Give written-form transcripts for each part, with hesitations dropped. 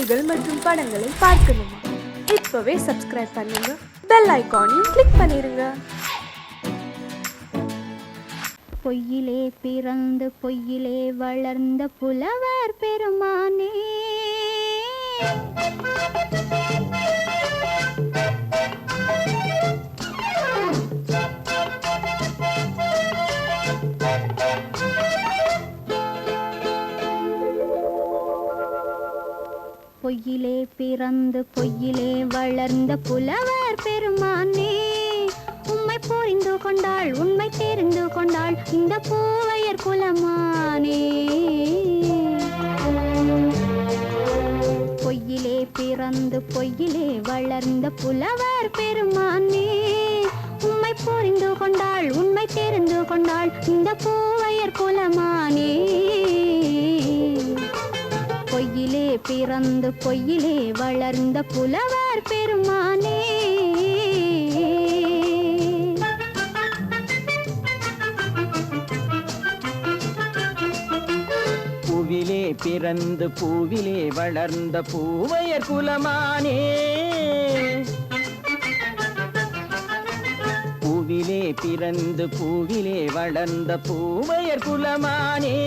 செய்திகள் மற்றும் படங்களை பார்க்கணுமா? இப்பவே சப்ஸ்கிரைப் பண்ணுங்க, பெல் ஐகானையும் கிளிக் பண்ணிருங்க. பொய்யிலே பிறந்து பொய்யிலே வளர்ந்த புலவர் பெருமானே, பொய்யிலே பிறந்து பொய்யிலே வளர்ந்த புலவர் பெருமானே, உம்மை புரிந்து கொண்டாள் உண்மை தெரிந்து கொண்டாள் இந்த பூவையர் குலமானே. பொய்யிலே பிறந்து பொய்யிலே வளர்ந்த புலவர் பெருமானே, உம்மை புரிந்து கொண்டாள் உண்மை தெரிந்து கொண்டாள் இந்த பூவையர் குலமானே. பொய்யிலே பிறந்து பொய்யிலே வளர்ந்த புலவர் பெருமானே. பூவிலே பிறந்து பூவிலே வளர்ந்த பூவையர் குலமானே, பூவிலே பிறந்து பூவிலே வளர்ந்த பூவையர் குலமானே,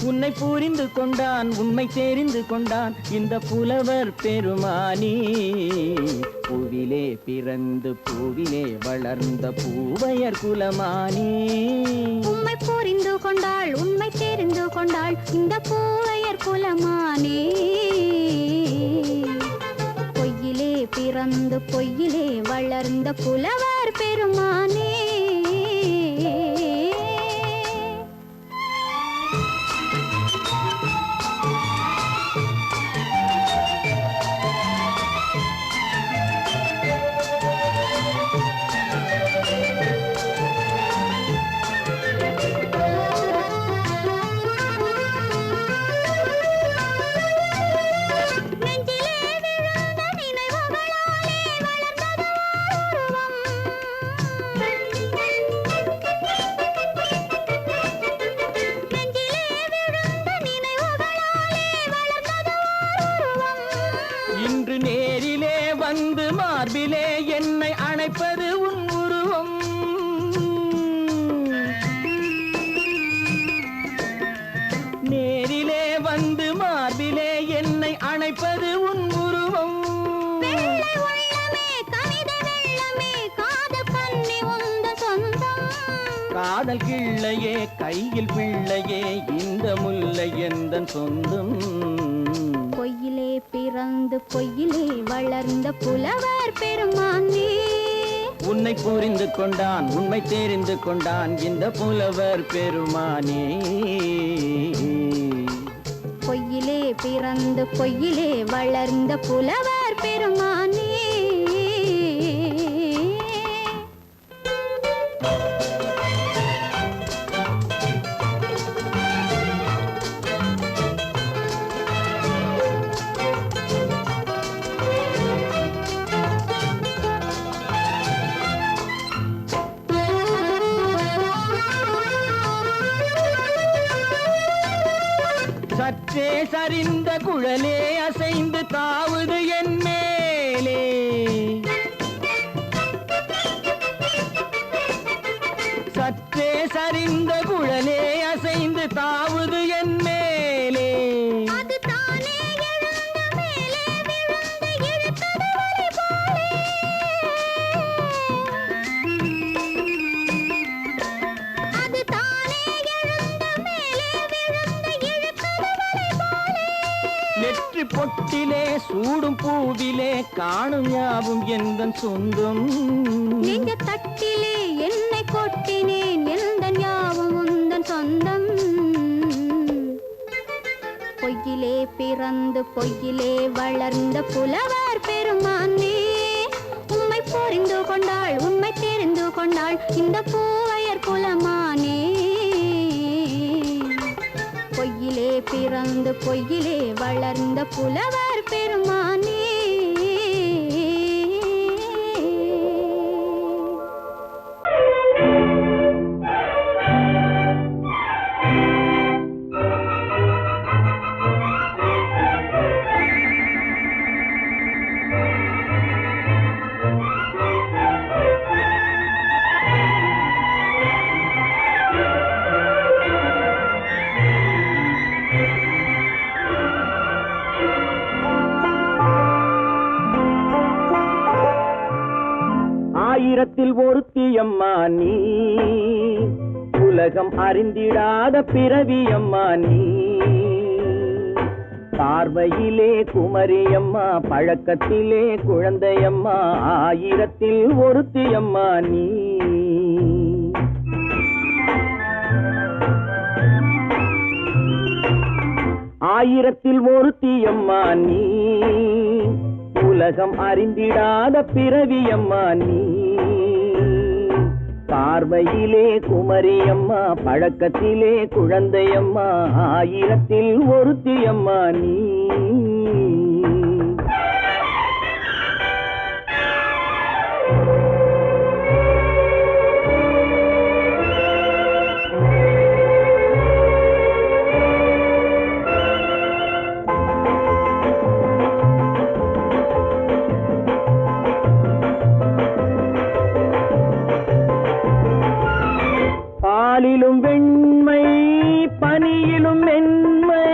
உன்னை புரிந்து கொண்டான் உண்மை தெரிந்து கொண்டான் இந்த புலவர் பெருமானே. பூவிலே பிறந்து பூவிலே வளர்ந்த பூவையர் குலமானே, உம்மை புரிந்து கொண்டாள் உண்மை தெரிந்து கொண்டாள் இந்த பூவையர் குலமானே. பொய்யிலே பிறந்து பொய்யிலே வளர்ந்த புலவர் பெருமானே. இன்று நேரிலே வந்து மார்பிலே என்னை அணைப்பது உன் உருவம், நேரிலே வந்து மார்பிலே என்னை அணைப்பது உன் உருவம். காதல் கிள்ளையே கையில் பிள்ளையே இந்த முல்லை எந்தன் சொந்தம். பொய்யிலே பிறந்து பொய்யிலே வளர்ந்த புலவர் பெருமானே, உன்னை புரிந்து கொண்டான் உண்மை தெரிந்து கொண்டான் இந்த புலவர் பெருமானே. பொய்யிலே பிறந்து பொய்யிலே வளர்ந்த புலவர் பெருமானே. சற்றே சரிந்த குழலே அசைந்து தாவுது என் மேலே, சற்றே சரிந்த குழலே அசைந்து தாவுது என் மேலே. நெற்றி பொட்டிலே சூடும் பூவிலே காணும் யாவும் எந்தன் சொந்தம். நெஞ்ச தட்டிலே என்னை கொட்டினேன் எந்தன் யாவும் உந்தன் சொந்தம். பொய்யிலே பிறந்து பொய்யிலே வளர்ந்த புலவர் பெருமானே, உம்மை புரிந்து கொண்டாள் உண்மை தெரிந்து கொண்டாள் இந்த பூவையர் குலமானே. பொய்யிலே பிறந்து பொய்யிலே வளர்ந்த புலவர் பெருமானே. ஆயிரத்தில் ஒருத்தியம்மா நீ, உலகம் அறிந்திடாத பிறவியம்மா நீ. பார்வையிலே குமரியம்மா, பழக்கத்திலே குழந்தையம்மா, ஆயிரத்தில் ஒருத்தியம்மா நீ. ஆயிரத்தில் ஒருத்தியம்மா நீ, உலகம் அறிந்திடாத பிறவியம்மா நீ. பார்வையிலே குமரியம்மா, பழக்கத்திலே குழந்தையம்மா, ஆயிரத்தில் ஒருத்தியம்மா நீ. பாலிலும் வெண்மை பனியிலும் மென்மை,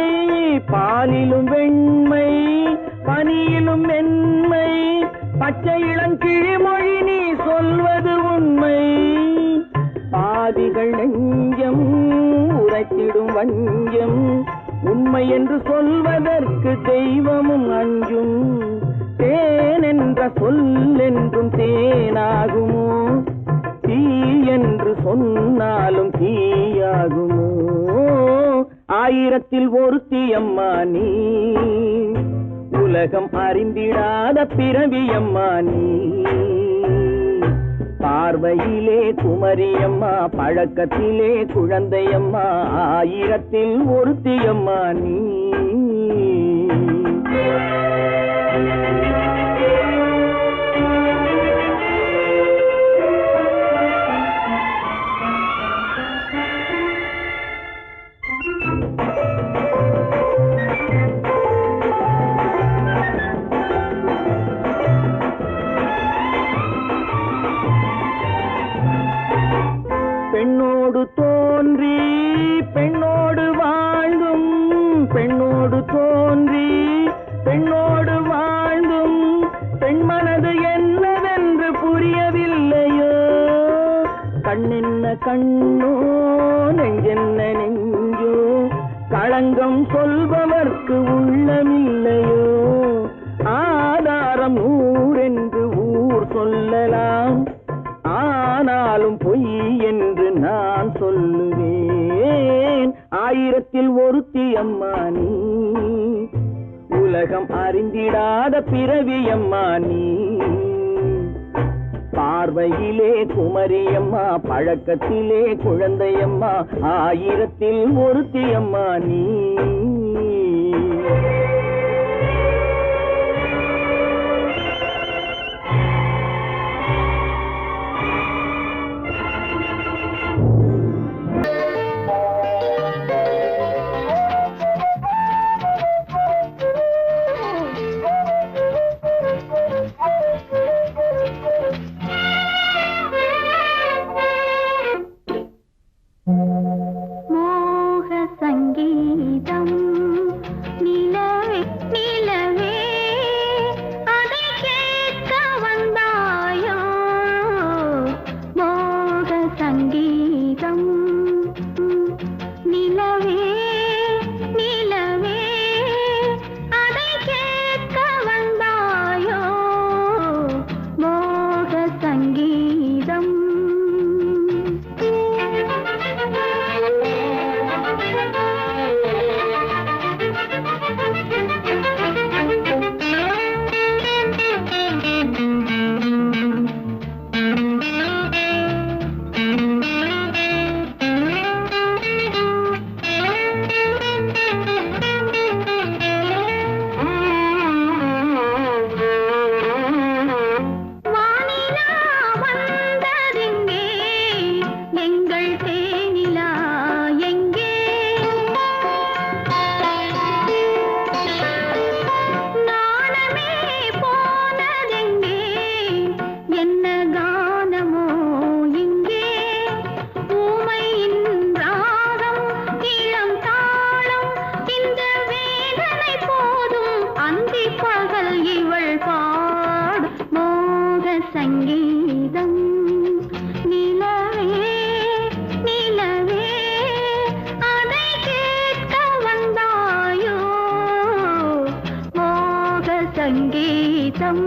பாலிலும் வெண்மை பனியிலும் மென்மை, பச்சை இளங்கிழிமொழி நீ சொல்வது உண்மை. பாதிகள் நெஞ்சம் உரைத்திடும் வஞ்சம், உண்மை என்று சொல்வதற்கு தெய்வமும் அஞ்சும். தேன் என்ற சொல் என்றும் தேனாகுமோ, தீ என்று சொன்னாலும் தீயாகுமோ. ஆயிரத்தில் ஒருத்தியம்மா நீ, உலகம் அறிந்திடாத பிறவியம்மா நீ. பார்வையிலே குமரியம்மா, பழக்கத்திலே குழந்தையம்மா, ஆயிரத்தில் ஒருத்தியம்மா நீ. பெண்ணோடு தோன்றி பெண்ணோடு வாழ்ந்தும், பெண்ணோடு தோன்றி பெண்ணோடு வாழ்ந்தும், பெண்மனது என்னவென்று புரியவில்லையோ. கண்ணென்ன கண்ணோ, நெஞ்சென்ன நெஞ்சோ, களங்கம் சொல்பவர்க்கு உள்ளமில்லையோ. ஆதாரம் நூறென்று ஊர் சொல்லலாம், ஆனாலும் பொய் என்று நான் சொல்லுவேன். ஆயிரத்தில் ஒருத்தியம்மா நீ, உலகம் அறிந்திடாத பிறவியம்மா நீ. பார்வையிலே குமரியம்மா, பழக்கத்திலே குழந்தையம்மா, ஆயிரத்தில் ஒருத்தியம்மா நீ. மோக சங்கீதம் சங்கீதம்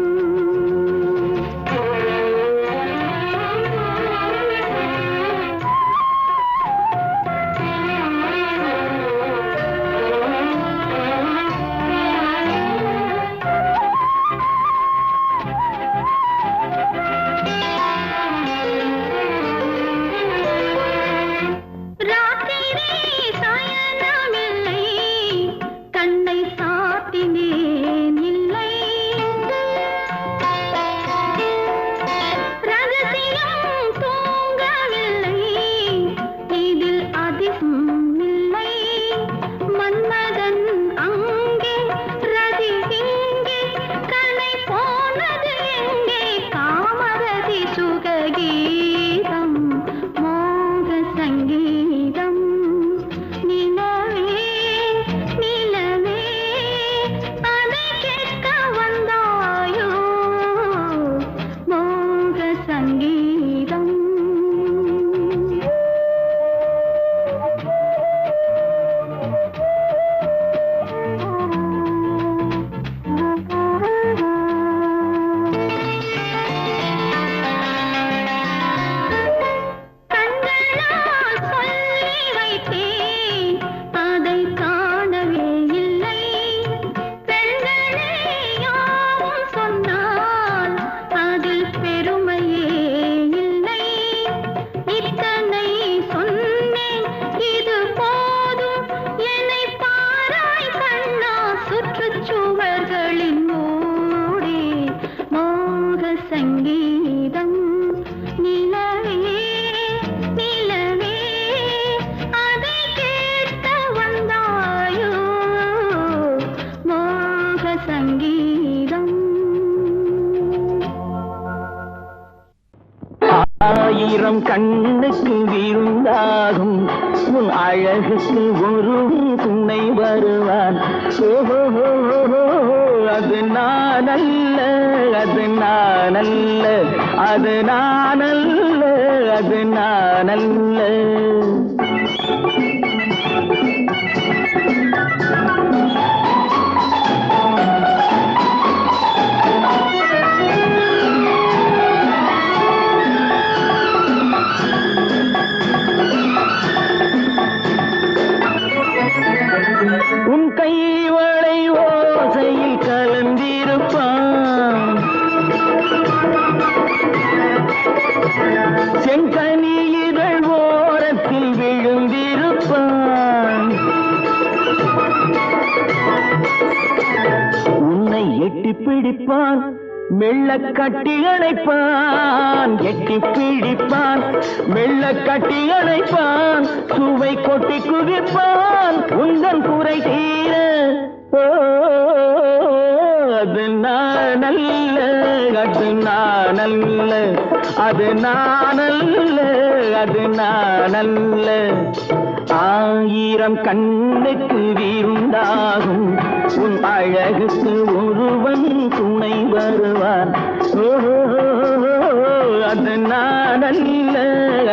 ஆயிரம் கண்ணுக்கு விருந்தாகும் உன் அழகுக்கு ஒரு துணை வருவான். அது நான் அல்ல, அது நான் அல்ல, அது நான் அல்ல, அது நான் அல்ல. உன் கைவளை ஓசையில் கலந்திருப்பான், செங்கனியிதழ் ஓரத்தில் விழுந்திருப்பான். உன்னை எட்டி பிடிப்பான், மெல்ல கட்டி அணைப்பான், எட்டி பிடிப்பான், மெல்ல கட்டி அணைப்பான், சுவை கொட்டி குவிப்பான் உந்தன் குறை தீர. அது நான் அல்ல, அது நான் அல்ல, அது நான் அல்ல, அது நான் அல்ல. ஆயிரம் கண்ணுக்கு விருந்தாகும் உன் அழகுக்கு ஒருவன் துணை வருவான். அது நான் அல்ல,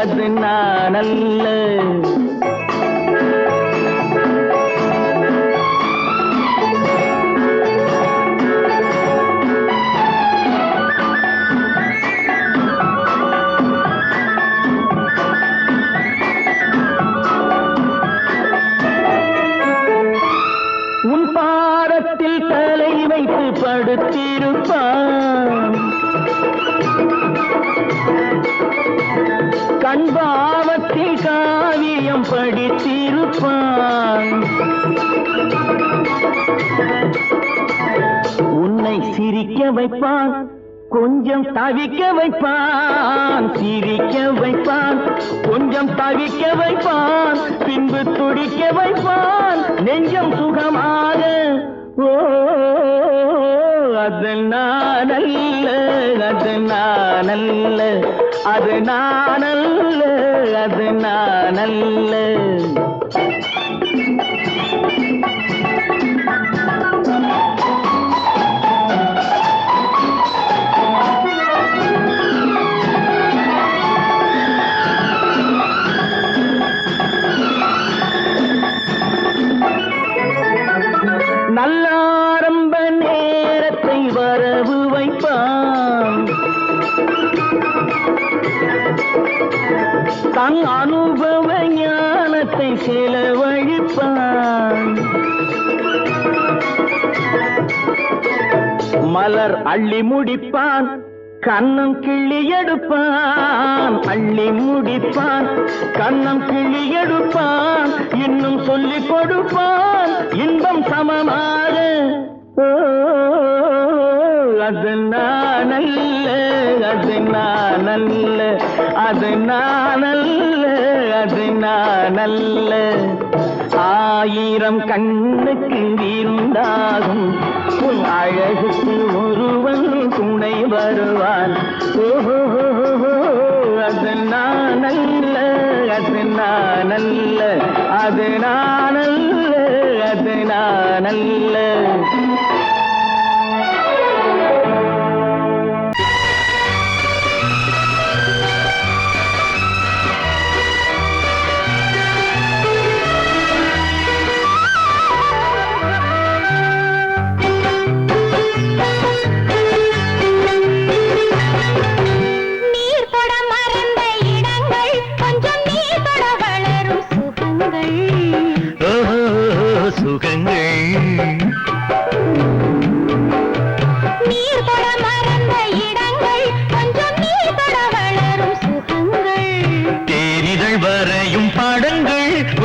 அது நான் அல்ல. உன் பாதத்தில் தலை வைத்து படுத்திருப்பான், கண்பாவத்தில் காவியம் படித்திருப்பான். உன்னை சிரிக்க வைப்பான், கொஞ்சம் தவிக்க வைப்பான், சிரிக்க வைப்பான், கொஞ்சம் தவிக்க வைப்பான், பின்பு துடிக்க வைப்பான் நெஞ்சம் சுகமாக. அது நான் அல்ல, அது நான் அல்ல, அது நான் அல்ல, அது நான் அல்ல. நல்ல ஆரம்ப நேரத்தை தன் அனுபவ ஞானத்தை செலவழிப்பான். மலர் அள்ளி முடிப்பான், கண்ணம் கிள்ளி எடுப்பான். அள்ளி முடிப்பான், கண்ணம் கிள்ளி எடுப்பான். இன்னும் சொல்லிக் கொடுப்பான் இன்பம் சமமாக. அது நானல்ல, அது நானல்ல, அது நானல்ல, அது நானல்ல. ஆயிரம் கண்ணுக்கு விருந்தாகும் உன் அழகுக்கு ஒருவன் துணை வருவான். அது நானல்ல, அது நானல்ல, அது நானல்ல, அது நானல்ல.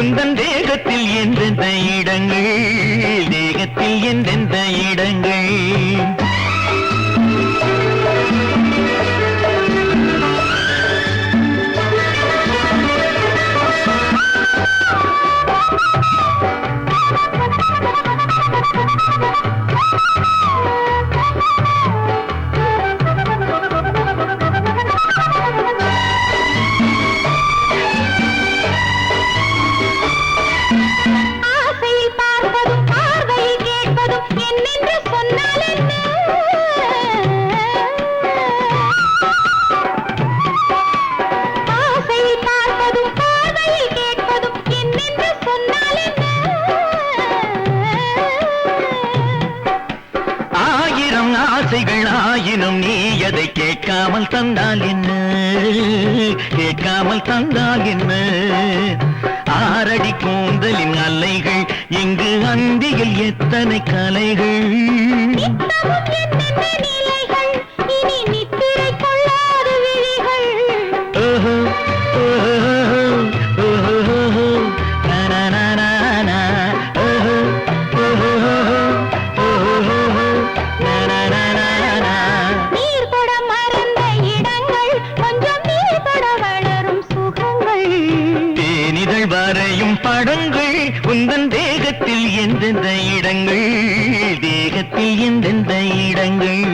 உந்தன் தேகத்தில் எந்தெந்த இடங்கள், தேகத்தில் எந்தெந்த இடங்கள். ஆயினும் நீ அதை கேட்காமல் தந்தால் என்ன, கேட்காமல் தந்தால் என்ன. ஆரடி கூந்தலின் அலைகள் இங்கு அந்தியில் எத்தனை கலைகள். படங்கள் உந்தன் தேகத்தில் எந்தெந்த இடங்கள், தேகத்தில் எந்தெந்த இடங்கள்.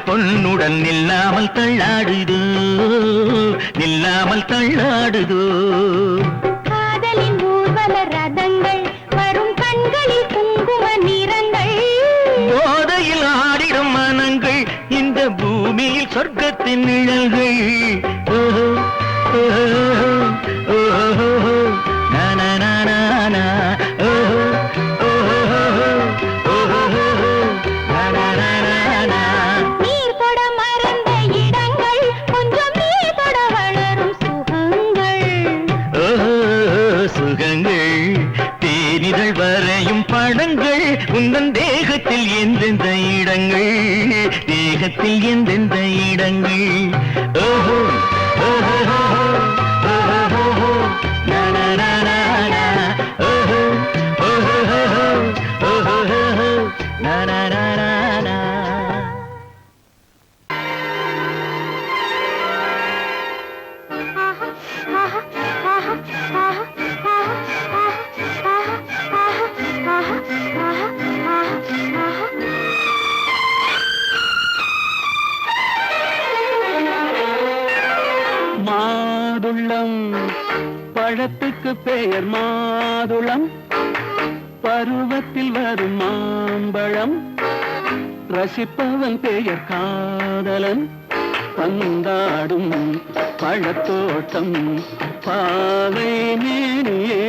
பொன்னுடன் நில்லாமல் தள்ளாடுதோ, நில்லாமல் தள்ளாடுதோ. காதலின் ஊர்வல ரதங்கள் வரும் கண்களில் குங்கும நிறங்கள். போதையில் ஆடிடும் மனங்கள் இந்த பூமியில் சொர்க்கத்தின் நிழல்கள். தேனிதழ் வரையும் படங்கள் உந்தன் தேகத்தில் எந்தெந்த இடங்கள், தேகத்தில் எந்தெந்த இடங்கள். ஓஹோ ஓஹோ பழத்துக்கு பெயர் மாதுளம், பருவத்தில் வரும் மாம்பழம். ரசிப்பவன் பெயர் காதலன், பந்தாடும் பழத்தோட்டம் பாவை மேனியே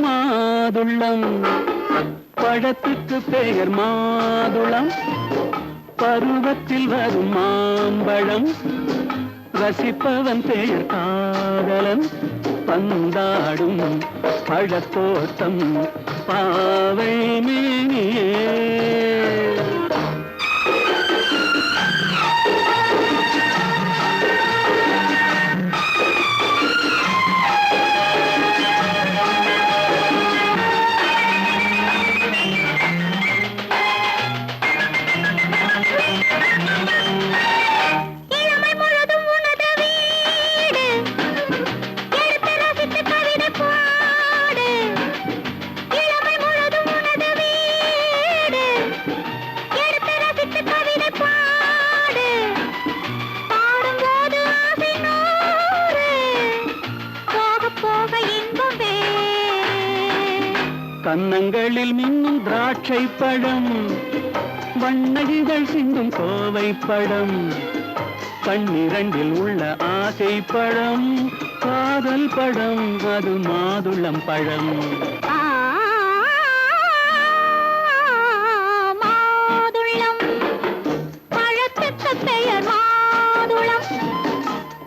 மாதுளம். பழத்துக்கு பெயர் மாதுளம், பருவத்தில் வரும் மாம்பழம். ரசிப்பவன் பெயர் காதலன், பந்தாடும் பழத்தோட்டம் பாவை மேனியே. கன்னங்களில் மின்னும் திராட்சை பழம், வண்ணகிகள் சிந்தும் கோவை பழம். கண்ணிரண்டில் உள்ள ஆசை பழம், காதல் பழம், அது மாதுளம் பழம். மாதுளம் பழத்துக்கு பெயர் மாதுளம்,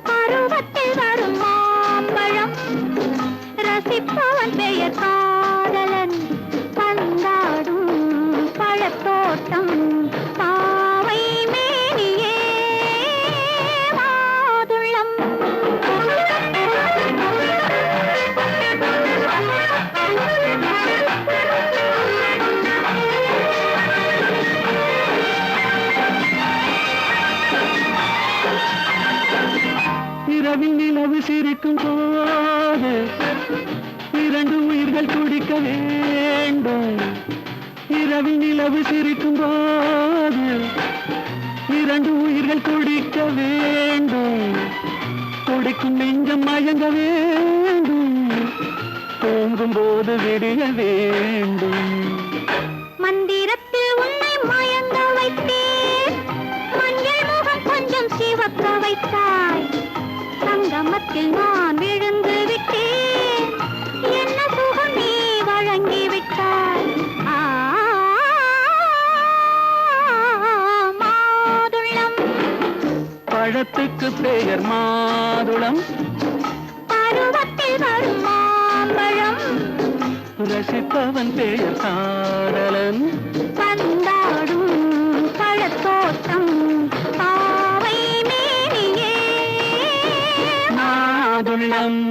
பருவத்தில் வரும் மாம்பழம். ரசிப்பவன் பெயர் காதலன், பந்தாடும் பழத்தோட்டம் பாவை மேனியே மாதுளம். இரவில் நிலவு சிரிக்கும் போது இரண்டு உயிர்கள் துடிக்க வேண்டும். இரவில் நிலவு சிரிக்கும் போது இரண்டு உயிர்கள் துடிக்க வேண்டும். துடிக்கும் நெஞ்சம் மயங்க வேண்டும், தூங்கும் போது விடிய வேண்டும். மந்திரத்தில் உன்னை மயங்க வைத்தேன், மஞ்சள் முகம் கொஞ்சம் சிவக்க வைத்தாய். சங்கமத்தில் நான் விழுந்து விட்டேன், என்ன சுகம் நீ வழங்கி விட்டாய். மாதுளம் பழத்துக்கு பெயர் மாதுளம், பருவத்தில் வரும் மாம்பழம். ரசிப்பவன் பெயர் காதலன், பந்தாடும் பழத்தோட்டம் பாவை மேனியே மாதுளம்.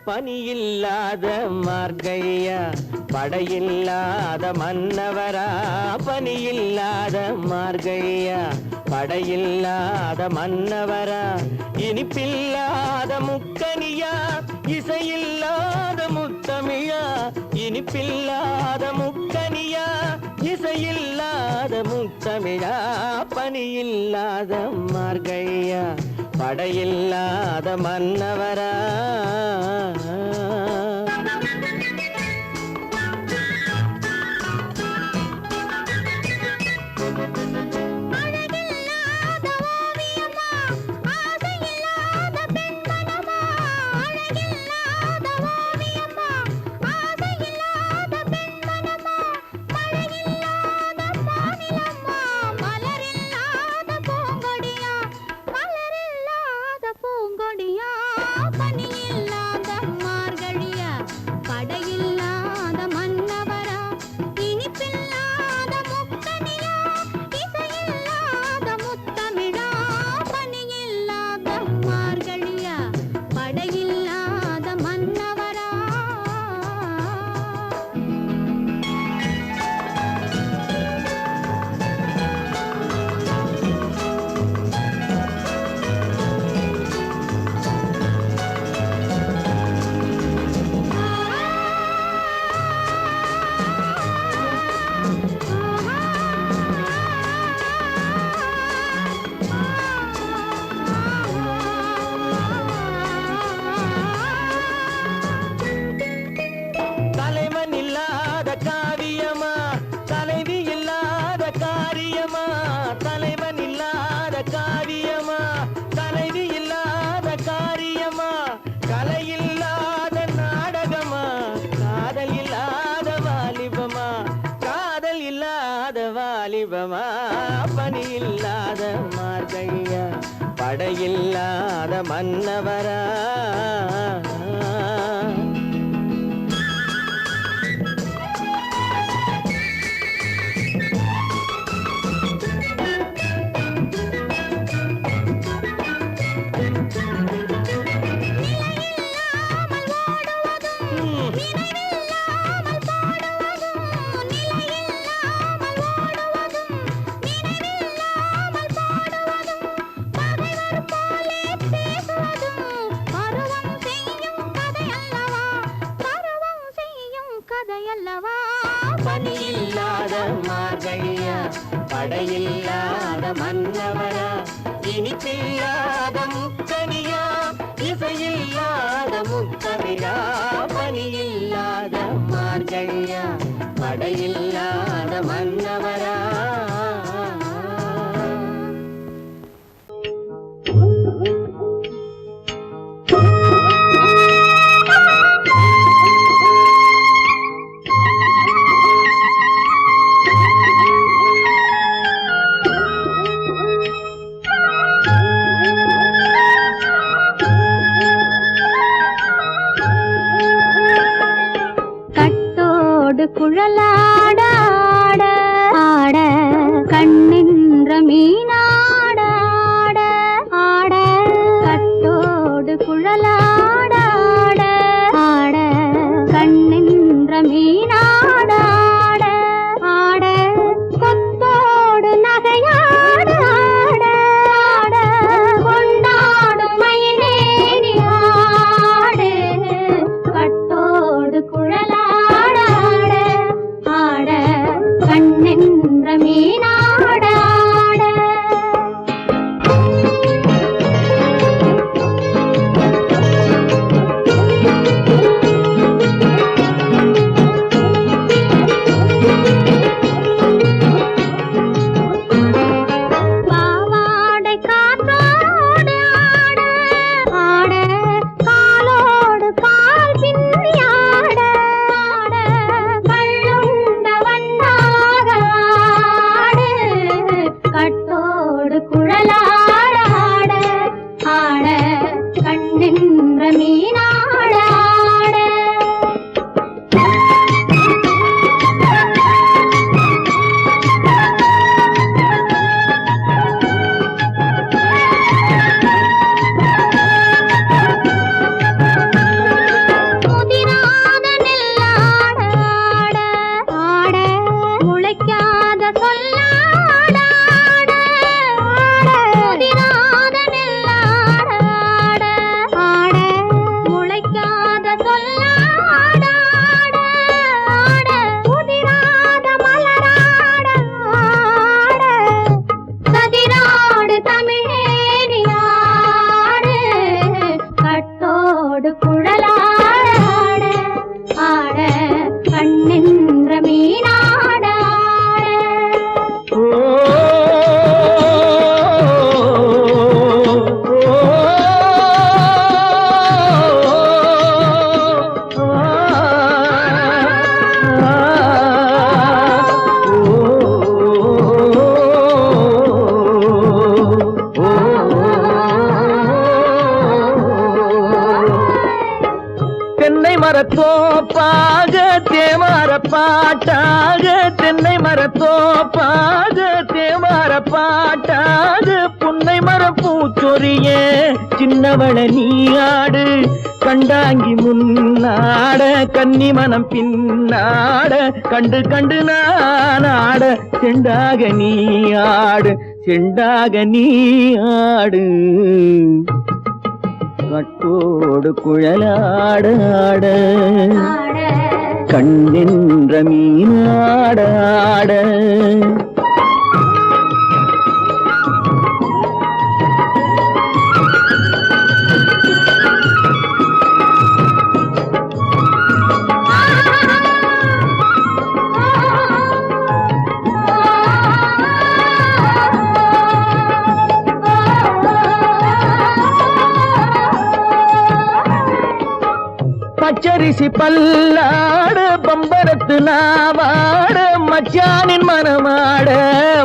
பனியில்லாத மார்கழியா, படையில்லாத மன்னவரா. பனியில்லாத மார்கழியா, படையில்லாத மன்னவரா. இனிப்பில்லாத முக்கனியா, இசையில்லாத முத்தமிழா. இனிப்பில்லாத முக்கனியா, இசையில்லாத முத்தமிழா. பனியில்லாத மார்கழியா, படையில்லாத மன்னவரா. பூங்கொடியா பனியில்லாத மார்கழியா. வாலிபமா பணி இல்லாத மார்கழியா படையில்லாத மன்னவரா பணியில்லாத மார்கழியா படையில்லாத மன்னவரா இனிப்பில்லாத முக்கனியா இசையில்லாத முத்தமிழா பணியில்லாத மார்கழியா படையில்லாத மன்னவரா குழலாட ஆட ஆட கண்ணின்ற மீனாட ஆட ஆட கட்டோடு குழலாட ஆட ஆட கண்ணின்ற மீனாட ஆட ஆட கொத்தோடு நகையாட ஆட ஆட கொண்டாடும் மயிலேறி ஆடு கட்டோடு குழலாட கண்ணென்ற மீனாட பாவாடை காற்றோடு ஆட ஆட காலோடு கால் பின்னி ஆட ஆட கள்ளுண்ட வண்ணாக ஆடு கட்டோடு குழலாட ஆட ஆட கண்ணின்ற மீனாட ஆட முதிராத நெல்லாட ஆட ஆட முளைக்காத சொல்லாட ஆட ஆட முதிராத நெல்லாட ஆட ஆட முளைக்காத சொல்லாட ஆட ஆட முதிராத மலராட ஆட கதிராடு தமிழேறி ஆடு கட்டோடு குழலாட ஆட ஆட கண்ணின்ற மீனாட தென்னை மரத்தோப்பாக தேமார பாட்டாக தென்னை மரத்தோப்பாக தேமார பாட்டாக புன்னை மரம் பூச்சொரிய சின்னவள நீயாடு கண்டாங்கி முன்னாட கன்னி மனம் பின்னாட கண்டு கண்டு நானாட செண்டாக நீயாடு செண்டாக நீயாடு கட்டோடு குழலாட ஆட கண்ணின்ற மீனாட ஆட பச்சரி பம்பரிசி பல்லாடு பம்பரத்து நாவாடு மச்சானின் மனமாட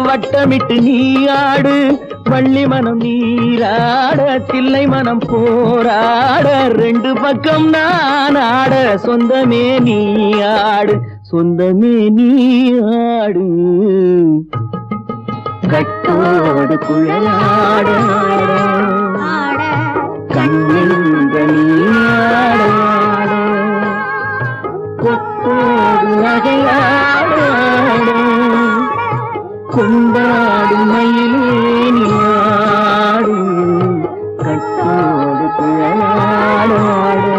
வட்டமிட்டு நீ ஆடு வள்ளி மனம் நீராட தில்லை மனம் போராட ரெண்டு பக்கம் நான் ஆட சொந்தமே நீ ஆடு சொந்தமே நீ ஆடு கட்டோடு குழலாட கண்ணிந்த நீயாட கொத்தோடு நகையாட கொண்டாடு மயிலே நீயாடு கட்டோடு குழலாட